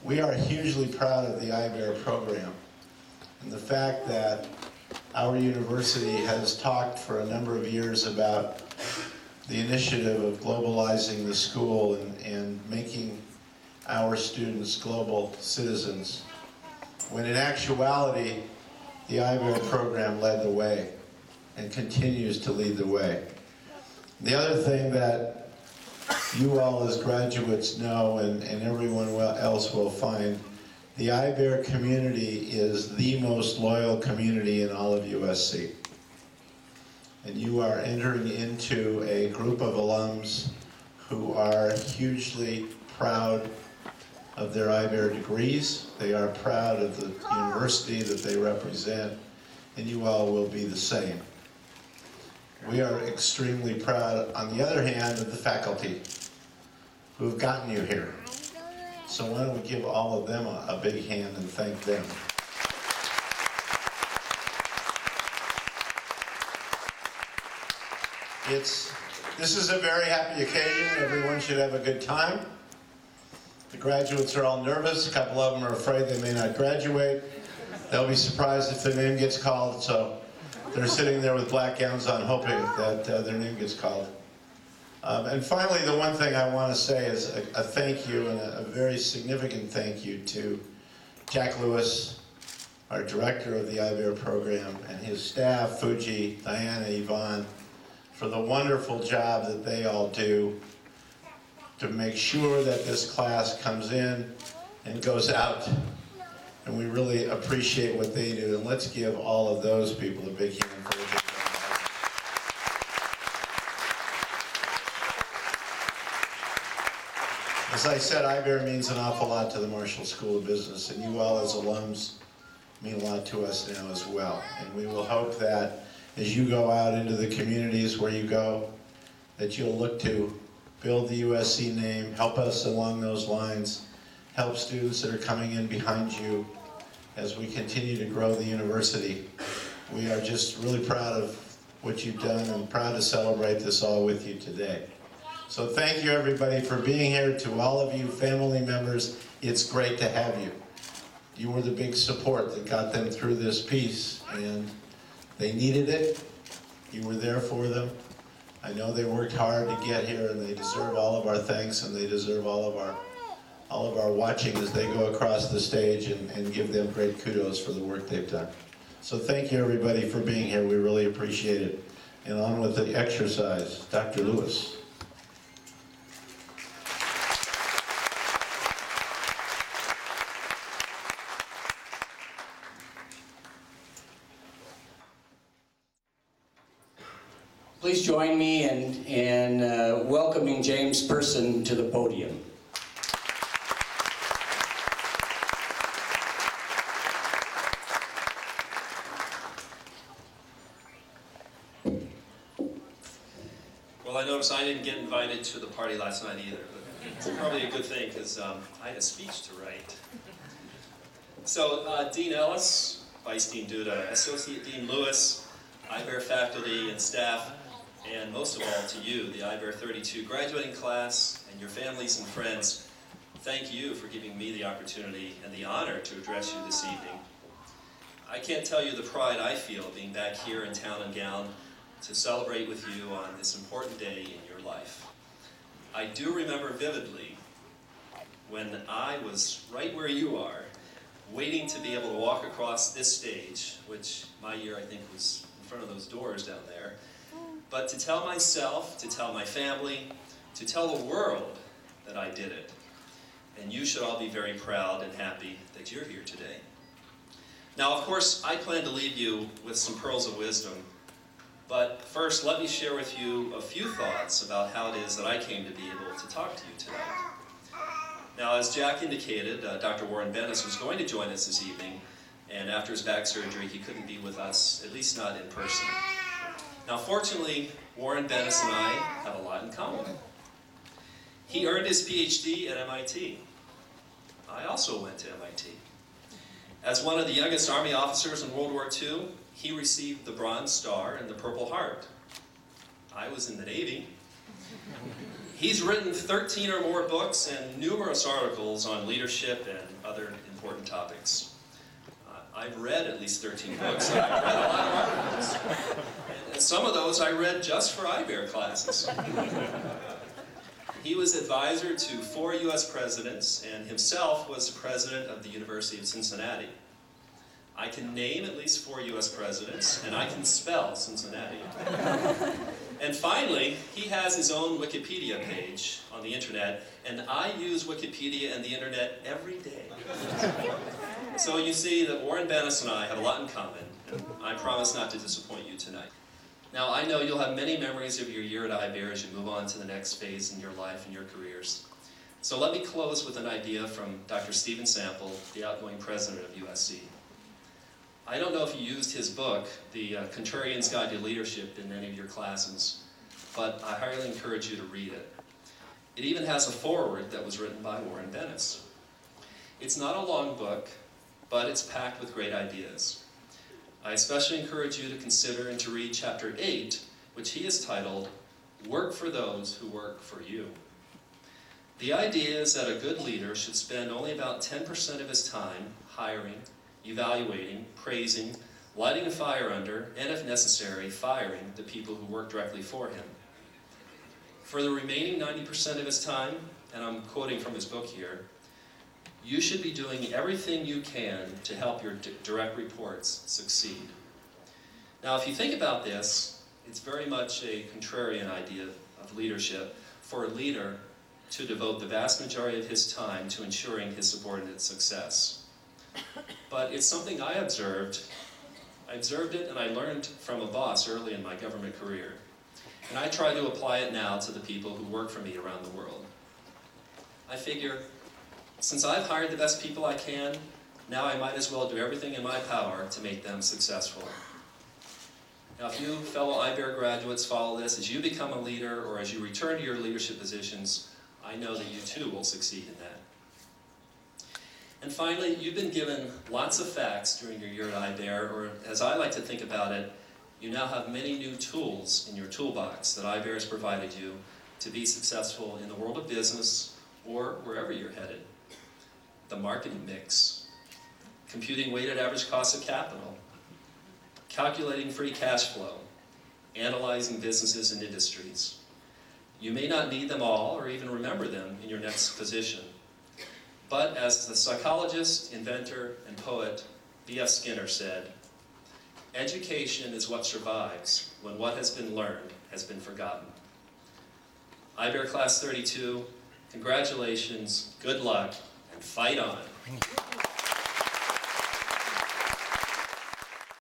We are hugely proud of the IBEAR program and the fact that our university has talked for a number of years about the initiative of globalizing the school and making our students global citizens, when in actuality, the IBEAR program led the way and continues to lead the way. The other thing that you all as graduates know, and everyone else will find, the IBEAR community is the most loyal community in all of USC. And you are entering into a group of alums who are hugely proud of their IBEAR degrees. They are proud of the university that they represent, and you all will be the same. We are extremely proud, on the other hand, of the faculty who have gotten you here. So why don't we give all of them a big hand and thank them. This is a very happy occasion. Everyone should have a good time. The graduates are all nervous. A couple of them are afraid they may not graduate. They'll be surprised if their name gets called, so they're sitting there with black gowns on hoping that their name gets called. And finally, the one thing I want to say is a thank you, and a very significant thank you to Jack Lewis, our director of the IBEAR program, and his staff, Fuji, Diana, Yvonne, for the wonderful job that they all do to make sure that this class comes in and goes out. And we really appreciate what they do. And let's give all of those people a big hand for what they've done. As I said, IBEAR means an awful lot to the Marshall School of Business, and you all as alums mean a lot to us now as well. And we will hope that as you go out into the communities where you go, that you'll look to build the USC name, help us along those lines, help students that are coming in behind you as we continue to grow the university. We are just really proud of what you've done and proud to celebrate this all with you today. So thank you everybody for being here. To all of you family members, it's great to have you. You were the big support that got them through this piece, and they needed it. You were there for them. I know they worked hard to get here, and they deserve all of our thanks, and they deserve all of our watching as they go across the stage, and give them great kudos for the work they've done. So thank you everybody for being here. We really appreciate it. And on with the exercise, Dr. Lewis. Please join me in welcoming James Person to the podium. Well, I noticed I didn't get invited to the party last night either, but it's probably a good thing because I had a speech to write. So, Dean Ellis, Vice Dean Duda, Associate Dean Lewis, IBEAR faculty and staff, and most of all to you, the IBEAR 32 graduating class, and your families and friends, thank you for giving me the opportunity and the honor to address you this evening. I can't tell you the pride I feel being back here in town and gown to celebrate with you on this important day in your life. I do remember vividly when I was right where you are, waiting to be able to walk across this stage, which my year I think was in front of those doors down there, but to tell myself, to tell my family, to tell the world that I did it. And you should all be very proud and happy that you're here today. Now, of course, I plan to leave you with some pearls of wisdom, but first let me share with you a few thoughts about how it is that I came to be able to talk to you tonight. Now, as Jack indicated, Dr. Warren Bennis was going to join us this evening, and after his back surgery, he couldn't be with us, at least not in person. Now, fortunately, Warren Bennis and I have a lot in common. He earned his PhD at MIT. I also went to MIT. As one of the youngest Army officers in World War II, he received the Bronze Star and the Purple Heart. I was in the Navy. He's written 13 or more books and numerous articles on leadership and other important topics. I've read at least 13 books, and I've read a lot of articles. And some of those I read just for IBEAR classes. He was advisor to 4 U.S. presidents, and himself was the president of the University of Cincinnati. I can name at least 4 U.S. presidents, and I can spell Cincinnati. And finally, he has his own Wikipedia page on the internet, and I use Wikipedia and the internet every day. So you see that Warren Bennis and I have a lot in common, and I promise not to disappoint you tonight. Now, I know you'll have many memories of your year at IBEAR as you move on to the next phase in your life and your careers. So let me close with an idea from Dr. Stephen Sample, the outgoing president of USC. I don't know if you used his book, The Contrarian's Guide to Leadership, in any of your classes, but I highly encourage you to read it. It even has a foreword that was written by Warren Bennis. It's not a long book, but it's packed with great ideas. I especially encourage you to consider and to read Chapter 8, which he has titled, Work for Those Who Work for You. The idea is that a good leader should spend only about 10% of his time hiring, evaluating, praising, lighting a fire under, and if necessary, firing the people who work directly for him. For the remaining 90% of his time, and I'm quoting from his book here, you should be doing everything you can to help your direct reports succeed. Now, if you think about this, it's very much a contrarian idea of leadership for a leader to devote the vast majority of his time to ensuring his subordinate's success. But it's something I observed. I observed it and I learned from a boss early in my government career. And I try to apply it now to the people who work for me around the world. I figure, since I've hired the best people I can, now I might as well do everything in my power to make them successful. Now, if you fellow IBEAR graduates follow this, as you become a leader or as you return to your leadership positions, I know that you too will succeed in that. And finally, you've been given lots of facts during your year at IBEAR, or as I like to think about it, you now have many new tools in your toolbox that IBEAR has provided you to be successful in the world of business or wherever you're headed. The marketing mix, computing weighted average cost of capital, calculating free cash flow, analyzing businesses and industries. You may not need them all or even remember them in your next position. But as the psychologist, inventor, and poet B.F. Skinner said, education is what survives when what has been learned has been forgotten. IBEAR Class 32, congratulations, good luck, and fight on.